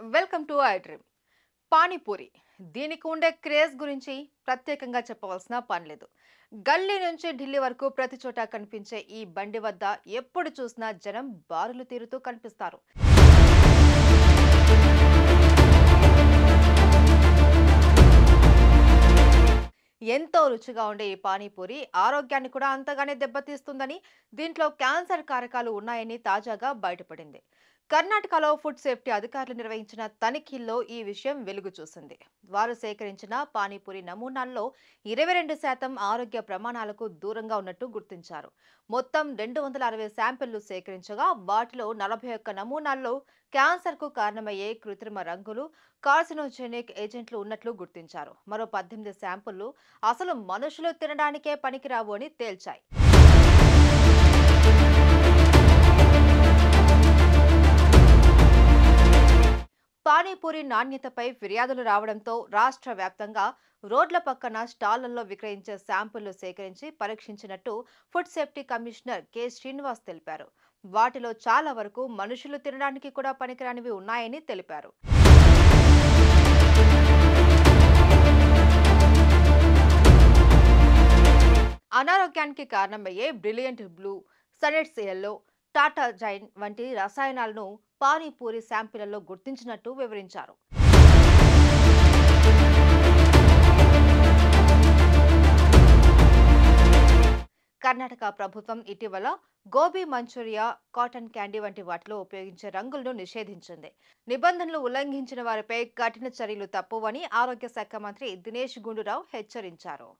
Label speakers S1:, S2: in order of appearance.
S1: Welcome to I dream. Panipuri దీనికి ఉండే craze గురించి ప్రత్యేకంగా చెప్పవలసిన పని లేదు. గల్లీ నుంచి ఢిల్లీ వరకు ప్రతి చోట కనిపించే ఈ బండి వద్ద ఎప్పుడు చూసినా జనం బారులు తీరుతూ కనిపిస్తారు. ఎంతో రుచిగా ఉండే ఈ పానీపూరి ఆరోగ్యాన్ని కూడా అంతగానే దెబ్బతీస్తుందని, దీంట్లో క్యాన్సర్ కారకాలు ఉన్నాయని తాజాగా బయటపడింది. కర్ణాటకలో ఫుడ్ సేఫ్టీ అధికారులు నిర్వహించిన తనిఖీల్లో ఈ విషయం వెలుగు చూసింది. వారు సేకరించిన పానీపూరి నమూనాల్లో 22% ఆరోగ్య ప్రమాణాలకు దూరంగా ఉన్నట్టు గుర్తించారు. మొత్తం 260 శాంపిళ్లు సేకరించగా వాటిలో 41 నమూనాల్లో క్యాన్సర్కు కారణమయ్యే కృత్రిమ రంగులు, కార్సినోజెనిక్ ఏజెంట్లు ఉన్నట్లు గుర్తించారు. మరో 18 శాంపుళ్లు అసలు మనుషులు తినడానికే పనికిరావు అని తేల్చాయి. పానీపూరి నాణ్యతపై ఫిర్యాదులు రావడంతో రాష్ట్ర వ్యాప్తంగా రోడ్ల పక్కన స్టాళ్లలో విక్రయించే శాంపుళ్లు సేకరించి పరీక్షించినట్టు food safety commissioner K Srinivas తెలిపారు. వాటిలో చాలా వరకు మనుషులు తినడానికి కూడా పనికిరానివి ఉన్నాయని తెలిపారు. అనారోగ్యానికి కారణమయ్యే brilliant blue, sunset yellow, tartrazine వంటి రసాయనాలను పానీపూరి శాంపిళ్లలో గుర్తించినట్టు వివరించారు. కర్ణాటక ప్రభుత్వం ఇటీవల గోబీ మంచూరియా, కాటన్ క్యాండీ వంటి వాటిలో ఉపయోగించే రంగులను నిషేధించింది. నిబంధనలు ఉల్లంఘించిన వారిపై కఠిన చర్యలు తప్పవని ఆరోగ్య శాఖ మంత్రి దినేష్ గుండూరావు హెచ్చరించారు.